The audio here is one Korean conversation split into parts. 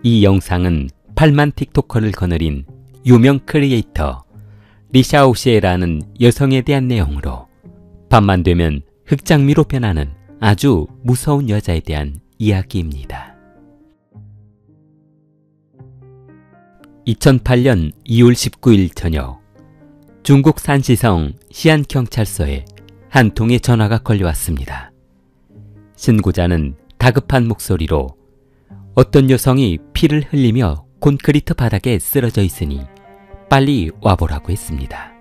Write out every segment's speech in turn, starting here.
이 영상은 8만 틱토커를 거느린 유명 크리에이터 리샤오시에라는 여성에 대한 내용으로 밤만 되면 흑장미로 변하는 아주 무서운 여자에 대한 이야기입니다. 2008년 2월 19일 저녁, 중국 산시성 시안경찰서에 한 통의 전화가 걸려왔습니다. 신고자는 다급한 목소리로 어떤 여성이 피를 흘리며 콘크리트 바닥에 쓰러져 있으니 빨리 와보라고 했습니다.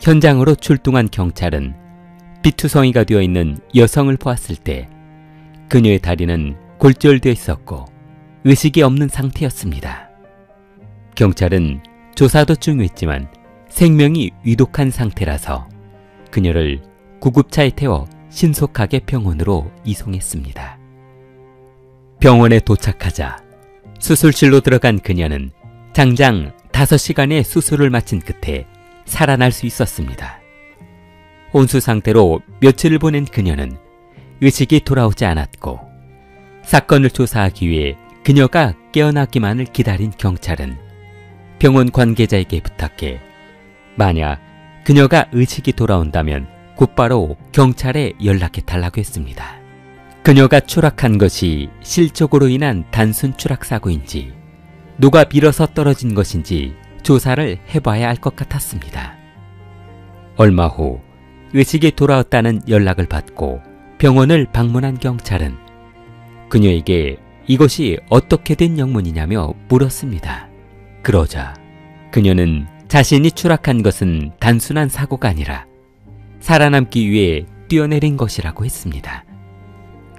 현장으로 출동한 경찰은 피투성이가 되어 있는 여성을 보았을 때 그녀의 다리는 골절되어 있었고 의식이 없는 상태였습니다. 경찰은 조사도 중요했지만 생명이 위독한 상태라서 그녀를 구급차에 태워 신속하게 병원으로 이송했습니다. 병원에 도착하자 수술실로 들어간 그녀는 장장 5시간의 수술을 마친 끝에 살아날 수 있었습니다. 혼수 상태로 며칠을 보낸 그녀는 의식이 돌아오지 않았고 사건을 조사하기 위해 그녀가 깨어나기만을 기다린 경찰은 병원 관계자에게 부탁해 만약 그녀가 의식이 돌아온다면 곧바로 경찰에 연락해달라고 했습니다. 그녀가 추락한 것이 실적으로 인한 단순 추락사고인지 누가 밀어서 떨어진 것인지 조사를 해봐야 할 것 같았습니다. 얼마 후 의식이 돌아왔다는 연락을 받고 병원을 방문한 경찰은 그녀에게 이것이 어떻게 된 영문이냐며 물었습니다. 그러자 그녀는 자신이 추락한 것은 단순한 사고가 아니라 살아남기 위해 뛰어내린 것이라고 했습니다.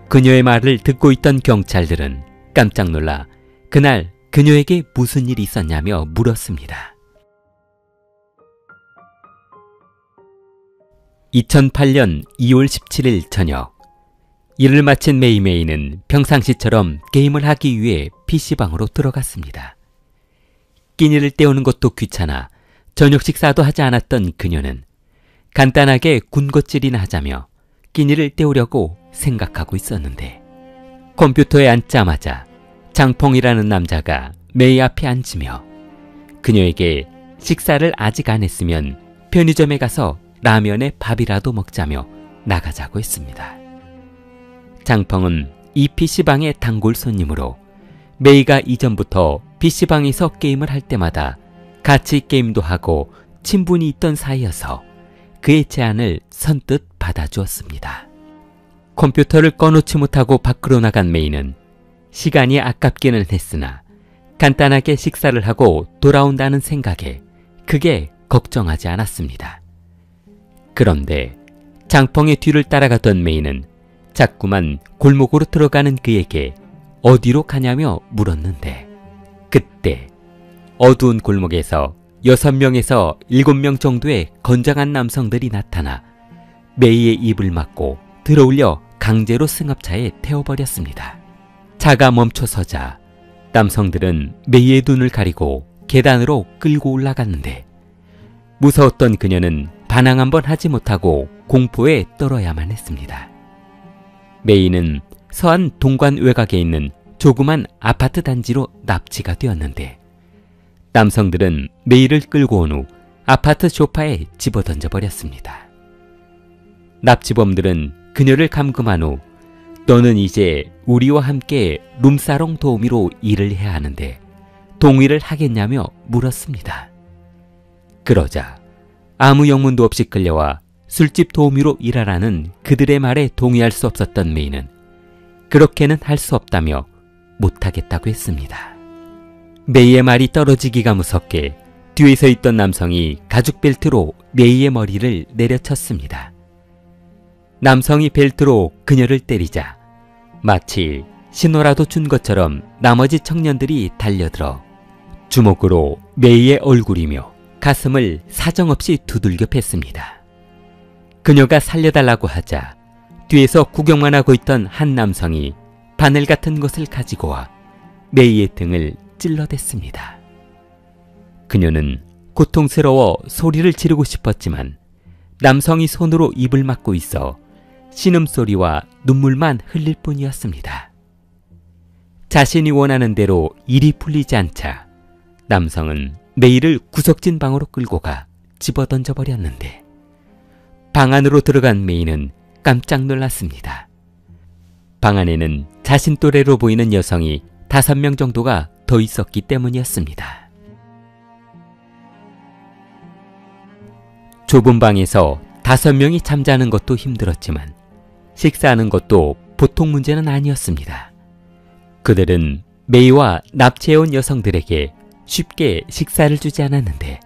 그녀의 말을 듣고 있던 경찰들은 깜짝 놀라 그날 그녀에게 무슨 일이 있었냐며 물었습니다. 2008년 2월 17일 저녁, 일을 마친 메이메이는 평상시처럼 게임을 하기 위해 PC방으로 들어갔습니다. 끼니를 때우는 것도 귀찮아 저녁 식사도 하지 않았던 그녀는 간단하게 군것질이나 하자며 끼니를 때우려고 생각하고 있었는데 컴퓨터에 앉자마자 장펑이라는 남자가 메이 앞에 앉으며 그녀에게 식사를 아직 안 했으면 편의점에 가서 라면에 밥이라도 먹자며 나가자고 했습니다. 장펑은 이 PC방의 단골 손님으로 메이가 이전부터 PC방에서 게임을 할 때마다 같이 게임도 하고 친분이 있던 사이여서 그의 제안을 선뜻 받아주었습니다. 컴퓨터를 꺼놓지 못하고 밖으로 나간 메이는 시간이 아깝기는 했으나 간단하게 식사를 하고 돌아온다는 생각에 크게 걱정하지 않았습니다. 그런데 장펑의 뒤를 따라가던 메이는 자꾸만 골목으로 들어가는 그에게 어디로 가냐며 물었는데 그때 어두운 골목에서 6명에서 7명 정도의 건장한 남성들이 나타나 메이의 입을 막고 들어올려 강제로 승합차에 태워버렸습니다. 차가 멈춰서자 남성들은 메이의 눈을 가리고 계단으로 끌고 올라갔는데 무서웠던 그녀는 반항 한번 하지 못하고 공포에 떨어야만 했습니다. 메이는 서안 동관 외곽에 있는 조그만 아파트 단지로 납치가 되었는데 남성들은 메이를 끌고 온 후 아파트 소파에 집어던져 버렸습니다. 납치범들은 그녀를 감금한 후 너는 이제 우리와 함께 룸사롱 도우미로 일을 해야 하는데 동의를 하겠냐며 물었습니다. 그러자 아무 영문도 없이 끌려와 술집 도우미로 일하라는 그들의 말에 동의할 수 없었던 메이는 그렇게는 할 수 없다며 못하겠다고 했습니다. 메이의 말이 떨어지기가 무섭게 뒤에 서 있던 남성이 가죽 벨트로 메이의 머리를 내려쳤습니다. 남성이 벨트로 그녀를 때리자 마치 신호라도 준 것처럼 나머지 청년들이 달려들어 주먹으로 메이의 얼굴이며 가슴을 사정없이 두들겨 팼습니다. 그녀가 살려달라고 하자 뒤에서 구경만 하고 있던 한 남성이 바늘 같은 것을 가지고 와 메이의 등을 찔러댔습니다. 그녀는 고통스러워 소리를 지르고 싶었지만 남성이 손으로 입을 막고 있어 신음소리와 눈물만 흘릴 뿐이었습니다. 자신이 원하는 대로 일이 풀리지 않자 남성은 메이를 구석진 방으로 끌고 가 집어던져 버렸는데 방 안으로 들어간 메이는 깜짝 놀랐습니다. 방 안에는 자신 또래로 보이는 여성이 5명 정도가 더 있었기 때문이었습니다. 좁은 방에서 5명이 잠자는 것도 힘들었지만 식사하는 것도 보통 문제는 아니었습니다. 그들은 메이와 납치해온 여성들에게 쉽게 식사를 주지 않았는데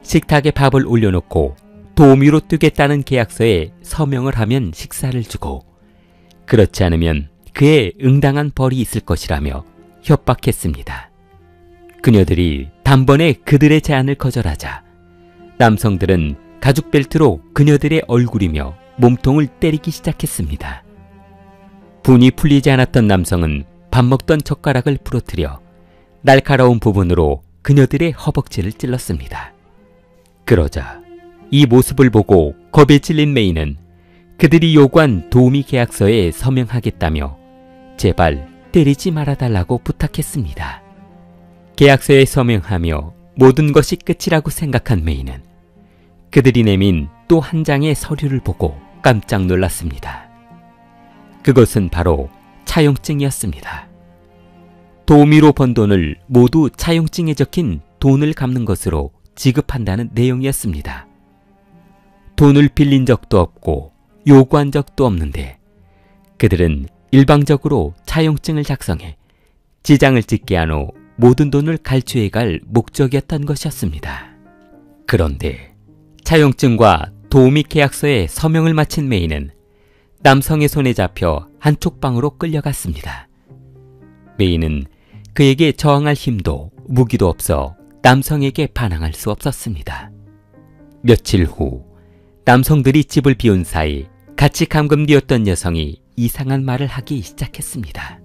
식탁에 밥을 올려놓고 도우미로 뜨겠다는 계약서에 서명을 하면 식사를 주고 그렇지 않으면 그에 응당한 벌이 있을 것이라며 협박했습니다. 그녀들이 단번에 그들의 제안을 거절하자 남성들은 가죽 벨트로 그녀들의 얼굴이며 몸통을 때리기 시작했습니다. 분이 풀리지 않았던 남성은 밥 먹던 젓가락을 부러뜨려 날카로운 부분으로 그녀들의 허벅지를 찔렀습니다. 그러자 이 모습을 보고 겁에 질린 메이는 그들이 요구한 도우미 계약서에 서명하겠다며 제발 때리지 말아달라고 부탁했습니다. 계약서에 서명하며 모든 것이 끝이라고 생각한 메이는 그들이 내민 또 한 장의 서류를 보고 깜짝 놀랐습니다. 그것은 바로 차용증이었습니다. 도우미로 번 돈을 모두 차용증에 적힌 돈을 갚는 것으로 지급한다는 내용이었습니다. 돈을 빌린 적도 없고 요구한 적도 없는데 그들은 일방적으로 차용증을 작성해 지장을 찍게 한 후 모든 돈을 갈취해 갈 목적이었던 것이었습니다. 그런데 차용증과 도우미 계약서에 서명을 마친 메이는 남성의 손에 잡혀 한쪽 방으로 끌려갔습니다. 메이는 그에게 저항할 힘도 무기도 없어 남성에게 반항할 수 없었습니다. 며칠 후 남성들이 집을 비운 사이 같이 감금되었던 여성이 이상한 말을 하기 시작했습니다.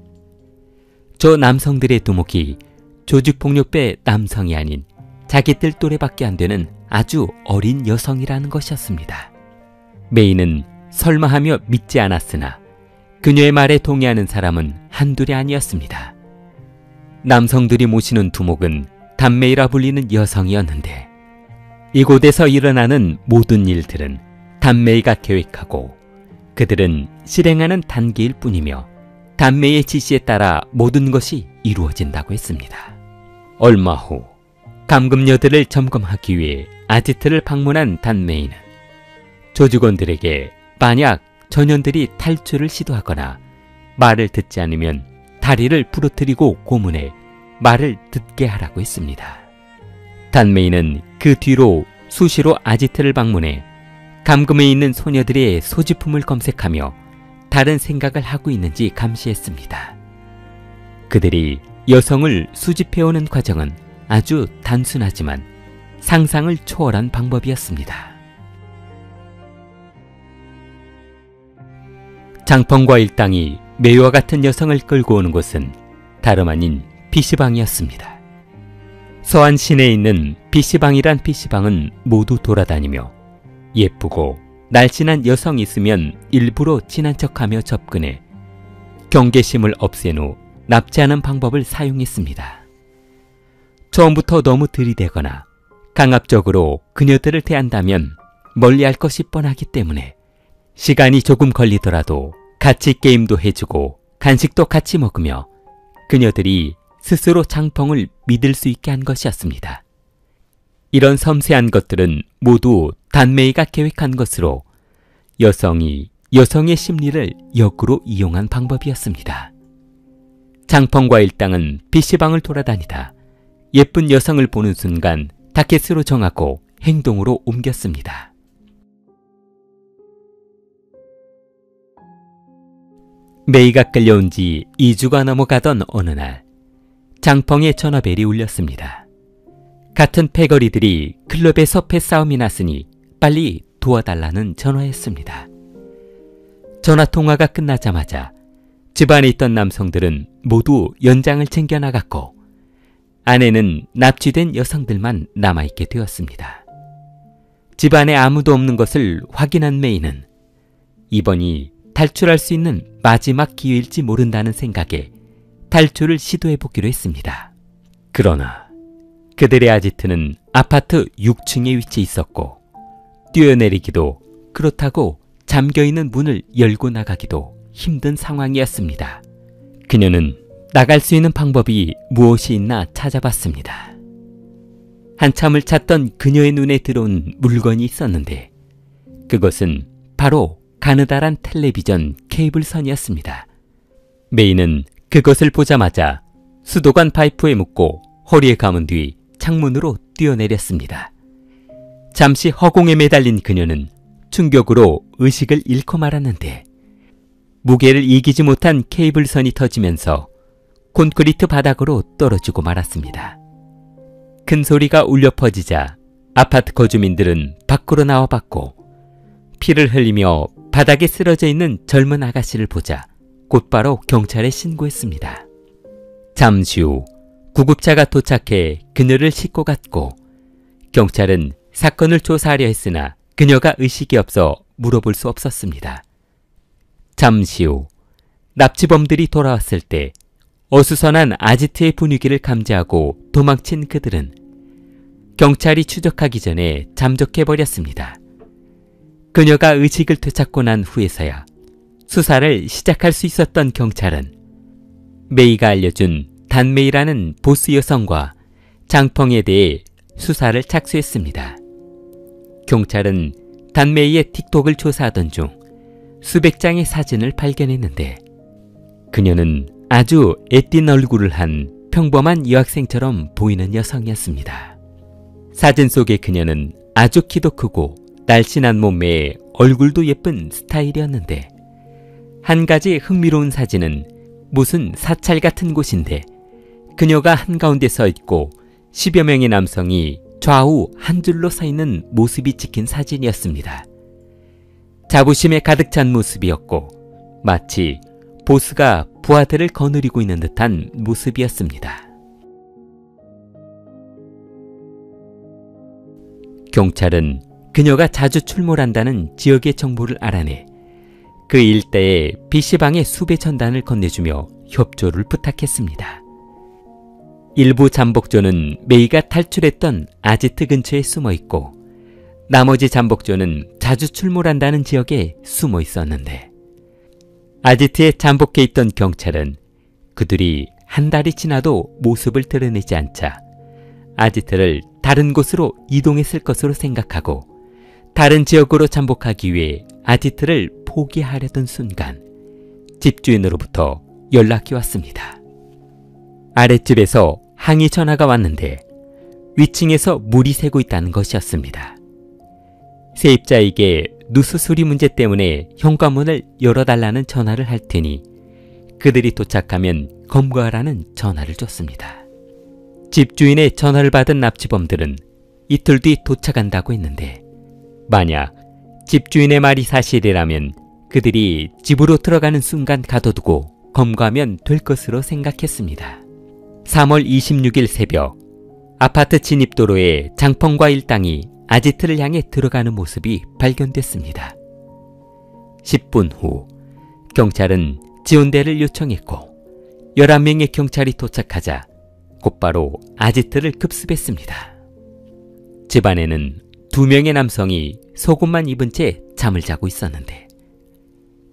저 남성들의 두목이 조직폭력배 남성이 아닌 자기들 또래밖에 안 되는 아주 어린 여성이라는 것이었습니다. 메이는 설마하며 믿지 않았으나 그녀의 말에 동의하는 사람은 한둘이 아니었습니다. 남성들이 모시는 두목은 단메이라 불리는 여성이었는데 이곳에서 일어나는 모든 일들은 단메이가 계획하고 그들은 실행하는 단계일 뿐이며 단메이의 지시에 따라 모든 것이 이루어진다고 했습니다. 얼마 후 감금녀들을 점검하기 위해 아지트를 방문한 단메이는 조직원들에게 만약 전현들이 탈출을 시도하거나 말을 듣지 않으면 다리를 부러뜨리고 고문해 말을 듣게 하라고 했습니다. 단메이는 그 뒤로 수시로 아지트를 방문해 감금해 있는 소녀들의 소지품을 검색하며 다른 생각을 하고 있는지 감시했습니다. 그들이 여성을 수집해오는 과정은 아주 단순하지만 상상을 초월한 방법이었습니다. 장펑과 일당이 메이와 같은 여성을 끌고 오는 곳은 다름 아닌 PC방이었습니다. 서안 시내에 있는 PC방이란 PC방은 모두 돌아다니며 예쁘고 날씬한 여성이 있으면 일부러 친한 척하며 접근해 경계심을 없앤 후 납치하는 방법을 사용했습니다. 처음부터 너무 들이대거나 강압적으로 그녀들을 대한다면 멀리할 것이 뻔하기 때문에 시간이 조금 걸리더라도 같이 게임도 해주고 간식도 같이 먹으며 그녀들이 스스로 장펑을 믿을 수 있게 한 것이었습니다. 이런 섬세한 것들은 모두 단메이가 계획한 것으로 여성이 여성의 심리를 역으로 이용한 방법이었습니다. 장펑과 일당은 PC방을 돌아다니다 예쁜 여성을 보는 순간 타켓으로 정하고 행동으로 옮겼습니다. 메이가 끌려온 지 2주가 넘어가던 어느 날 장펑의 전화벨이 울렸습니다. 같은 패거리들이 클럽에서 패싸움이 났으니 빨리 도와달라는 전화였습니다. 전화통화가 끝나자마자 집안에 있던 남성들은 모두 연장을 챙겨 나갔고 안에는 납치된 여성들만 남아있게 되었습니다. 집안에 아무도 없는 것을 확인한 메이는 이번이 탈출할 수 있는 마지막 기회일지 모른다는 생각에 탈출을 시도해보기로 했습니다. 그러나 그들의 아지트는 아파트 6층에 위치해 있었고 뛰어내리기도 그렇다고 잠겨있는 문을 열고 나가기도 힘든 상황이었습니다. 그녀는 나갈 수 있는 방법이 무엇이 있나 찾아봤습니다. 한참을 찾던 그녀의 눈에 들어온 물건이 있었는데 그것은 바로 가느다란 텔레비전 케이블선이었습니다. 메이는 그것을 보자마자 수도관 파이프에 묶고 허리에 감은 뒤 창문으로 뛰어내렸습니다. 잠시 허공에 매달린 그녀는 충격으로 의식을 잃고 말았는데 무게를 이기지 못한 케이블선이 터지면서 콘크리트 바닥으로 떨어지고 말았습니다. 큰 소리가 울려 퍼지자 아파트 거주민들은 밖으로 나와 봤고 피를 흘리며 바닥에 쓰러져 있는 젊은 아가씨를 보자 곧바로 경찰에 신고했습니다. 잠시 후 구급차가 도착해 그녀를 싣고 갔고 경찰은 사건을 조사하려 했으나 그녀가 의식이 없어 물어볼 수 없었습니다. 잠시 후 납치범들이 돌아왔을 때 어수선한 아지트의 분위기를 감지하고 도망친 그들은 경찰이 추적하기 전에 잠적해버렸습니다. 그녀가 의식을 되찾고 난 후에서야 수사를 시작할 수 있었던 경찰은 메이가 알려준 단메이라는 보스 여성과 장펑에 대해 수사를 착수했습니다. 경찰은 단메이의 틱톡을 조사하던 중 수백 장의 사진을 발견했는데 그녀는 아주 애띤 얼굴을 한 평범한 여학생처럼 보이는 여성이었습니다. 사진 속의 그녀는 아주 키도 크고 날씬한 몸매에 얼굴도 예쁜 스타일이었는데 한 가지 흥미로운 사진은 무슨 사찰 같은 곳인데 그녀가 한가운데 서 있고 10여 명의 남성이 좌우 한 줄로 서 있는 모습이 찍힌 사진이었습니다. 자부심에 가득 찬 모습이었고 마치 보스가 부하들을 거느리고 있는 듯한 모습이었습니다. 경찰은 그녀가 자주 출몰한다는 지역의 정보를 알아내 그 일대에 PC방에 수배 전단을 건네주며 협조를 부탁했습니다. 일부 잠복조는 메이가 탈출했던 아지트 근처에 숨어 있고 나머지 잠복조는 자주 출몰한다는 지역에 숨어 있었는데 아지트에 잠복해 있던 경찰은 그들이 한 달이 지나도 모습을 드러내지 않자 아지트를 다른 곳으로 이동했을 것으로 생각하고 다른 지역으로 잠복하기 위해 아지트를 포기하려던 순간 집주인으로부터 연락이 왔습니다. 아랫집에서 항의 전화가 왔는데 위층에서 물이 새고 있다는 것이었습니다. 세입자에게 누수 수리 문제 때문에 현관문을 열어달라는 전화를 할 테니 그들이 도착하면 검거하라는 전화를 줬습니다. 집주인의 전화를 받은 납치범들은 이틀 뒤 도착한다고 했는데 만약 집주인의 말이 사실이라면 그들이 집으로 들어가는 순간 가둬두고 검거하면 될 것으로 생각했습니다. 3월 26일 새벽 아파트 진입도로에 장펑과 일당이 아지트를 향해 들어가는 모습이 발견됐습니다. 10분 후 경찰은 지원대를 요청했고 11명의 경찰이 도착하자 곧바로 아지트를 급습했습니다. 집안에는 2명의 남성이 속옷만 입은 채 잠을 자고 있었는데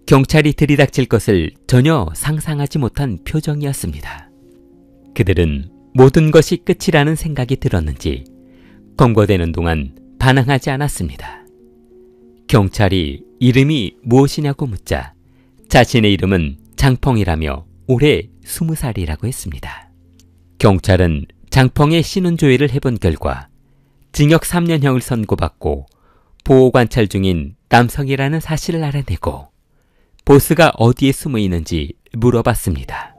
경찰이 들이닥칠 것을 전혀 상상하지 못한 표정이었습니다. 그들은 모든 것이 끝이라는 생각이 들었는지 검거되는 동안 반항하지 않았습니다. 경찰이 이름이 무엇이냐고 묻자 자신의 이름은 장펑이라며 올해 20살이라고 했습니다. 경찰은 장펑의 신원조회를 해본 결과 징역 3년형을 선고받고 보호관찰 중인 남성이라는 사실을 알아내고 보스가 어디에 숨어 있는지 물어봤습니다.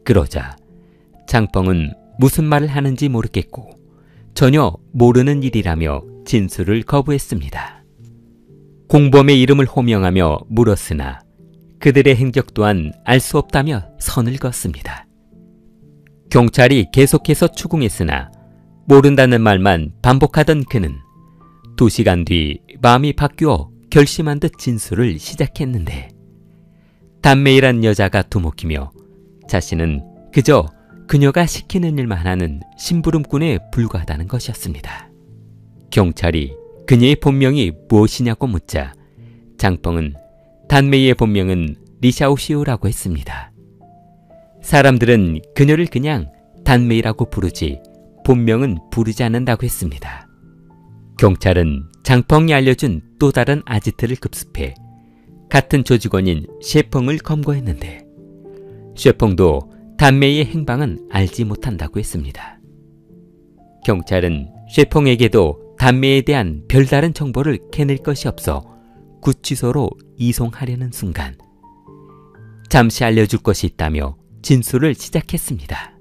그러자 장펑은 무슨 말을 하는지 모르겠고 전혀 모르는 일이라며 진술을 거부했습니다. 공범의 이름을 호명하며 물었으나 그들의 행적 또한 알 수 없다며 선을 그었습니다. 경찰이 계속해서 추궁했으나 모른다는 말만 반복하던 그는 2시간 뒤 마음이 바뀌어 결심한 듯 진술을 시작했는데 단메이란 여자가 두목이며 자신은 그저 그녀가 시키는 일만 하는 심부름꾼에 불과하다는 것이었습니다. 경찰이 그녀의 본명이 무엇이냐고 묻자 장펑은 단메이의 본명은 리샤오시오라고 했습니다. 사람들은 그녀를 그냥 단메이라고 부르지 본명은 부르지 않는다고 했습니다. 경찰은 장펑이 알려준 또 다른 아지트를 급습해 같은 조직원인 셰펑을 검거했는데 셰펑도 단메이의 행방은 알지 못한다고 했습니다. 경찰은 셰펑에게도 단메이에 대한 별다른 정보를 캐낼 것이 없어 구치소로 이송하려는 순간 잠시 알려줄 것이 있다며 진술을 시작했습니다.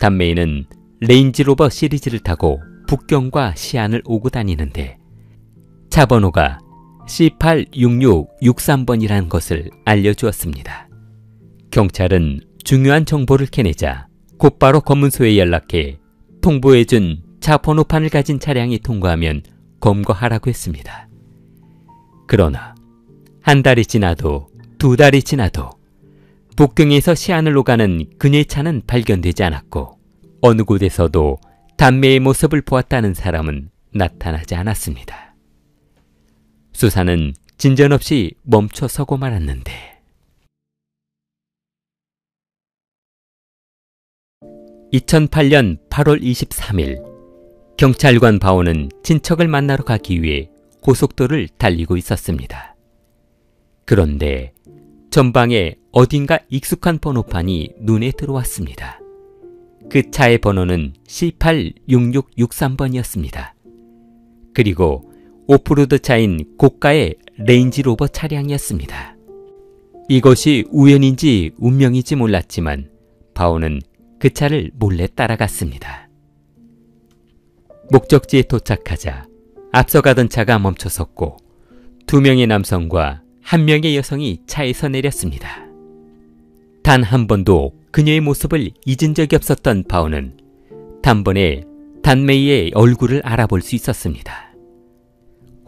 단메이는 레인지로버 시리즈를 타고 북경과 시안을 오고 다니는데 차 번호가 C86663번이라는 것을 알려주었습니다. 경찰은 중요한 정보를 캐내자 곧바로 검문소에 연락해 통보해준 차 번호판을 가진 차량이 통과하면 검거하라고 했습니다. 그러나 한 달이 지나도 두 달이 지나도 북경에서 시안을 오가는 그녀의 차는 발견되지 않았고 어느 곳에서도 단메이의 모습을 보았다는 사람은 나타나지 않았습니다. 수사는 진전없이 멈춰서고 말았는데 2008년 8월 23일 경찰관 바오는 친척을 만나러 가기 위해 고속도로를 달리고 있었습니다. 그런데 전방에 어딘가 익숙한 번호판이 눈에 들어왔습니다. 그 차의 번호는 C86663번이었습니다. 그리고 오프로드 차인 고가의 레인지로버 차량이었습니다. 이것이 우연인지 운명인지 몰랐지만 바오는 그 차를 몰래 따라갔습니다. 목적지에 도착하자 앞서가던 차가 멈춰섰고 2명의 남성과 1명의 여성이 차에서 내렸습니다. 단 한 번도 그녀의 모습을 잊은 적이 없었던 바오는 단번에 단메이의 얼굴을 알아볼 수 있었습니다.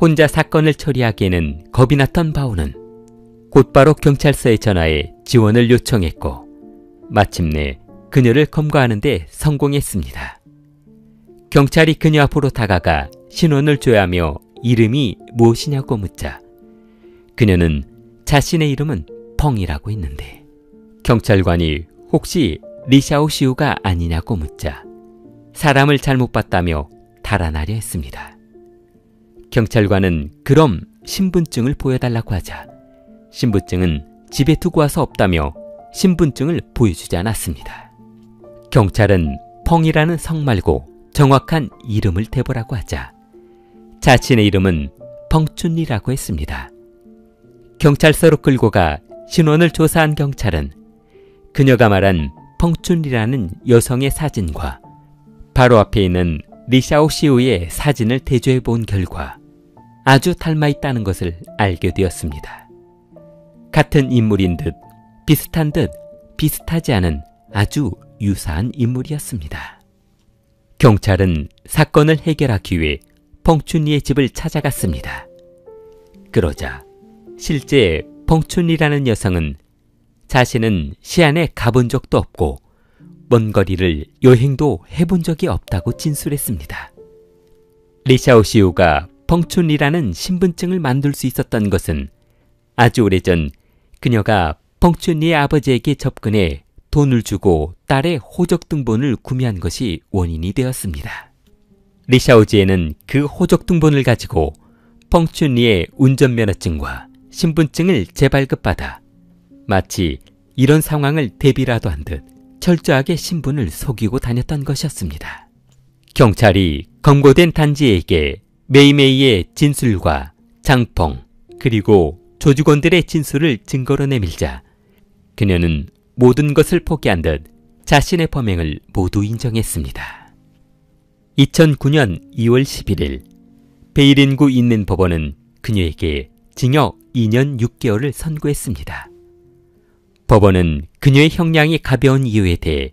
혼자 사건을 처리하기에는 겁이 났던 바오는 곧바로 경찰서에 전화해 지원을 요청했고 마침내 그녀를 검거하는 데 성공했습니다. 경찰이 그녀 앞으로 다가가 신원을 줘야 하며 이름이 무엇이냐고 묻자 그녀는 자신의 이름은 펑이라고 했는데 경찰관이 혹시 리샤오시우가 아니냐고 묻자 사람을 잘못 봤다며 달아나려 했습니다. 경찰관은 그럼 신분증을 보여달라고 하자 신분증은 집에 두고 와서 없다며 신분증을 보여주지 않았습니다. 경찰은 펑이라는 성 말고 정확한 이름을 대보라고 하자 자신의 이름은 펑춘리라고 했습니다. 경찰서로 끌고 가 신원을 조사한 경찰은 그녀가 말한 펑춘리라는 여성의 사진과 바로 앞에 있는 리샤오시우의 사진을 대조해 본 결과 아주 닮아 있다는 것을 알게 되었습니다. 같은 인물인 듯 비슷한 듯 비슷하지 않은 아주 유사한 인물이었습니다. 경찰은 사건을 해결하기 위해 펑춘리의 집을 찾아갔습니다. 그러자 실제 펑춘리라는 여성은 자신은 시안에 가본 적도 없고 먼 거리를 여행도 해본 적이 없다고 진술했습니다. 리샤오시우가 펑춘리라는 신분증을 만들 수 있었던 것은 아주 오래전 그녀가 펑춘리의 아버지에게 접근해 돈을 주고 딸의 호적등본을 구매한 것이 원인이 되었습니다. 리샤오지에는 그 호적등본을 가지고 펑춘리의 운전면허증과 신분증을 재발급받아 마치 이런 상황을 대비라도 한 듯 철저하게 신분을 속이고 다녔던 것이었습니다. 경찰이 검거된 단지에게 메이메이의 진술과 장펑 그리고 조직원들의 진술을 증거로 내밀자 그녀는 모든 것을 포기한 듯 자신의 범행을 모두 인정했습니다. 2009년 2월 11일 베이린구 있는 법원은 그녀에게 징역 2년 6개월을 선고했습니다. 법원은 그녀의 형량이 가벼운 이유에 대해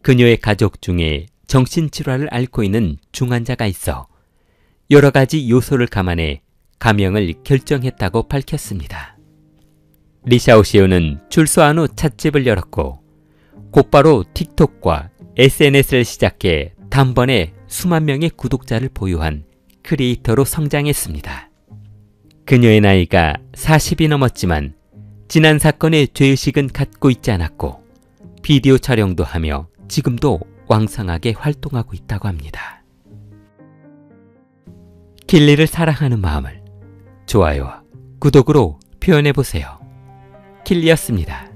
그녀의 가족 중에 정신질환을 앓고 있는 중환자가 있어 여러 가지 요소를 감안해 감형을 결정했다고 밝혔습니다. 리샤오시오는 출소한 후 찻집을 열었고 곧바로 틱톡과 SNS를 시작해 단번에 수만 명의 구독자를 보유한 크리에이터로 성장했습니다. 그녀의 나이가 40이 넘었지만 지난 사건의 죄의식은 갖고 있지 않았고 비디오 촬영도 하며 지금도 왕성하게 활동하고 있다고 합니다. 킬리를 사랑하는 마음을 좋아요와 구독으로 표현해보세요. 킬리였습니다.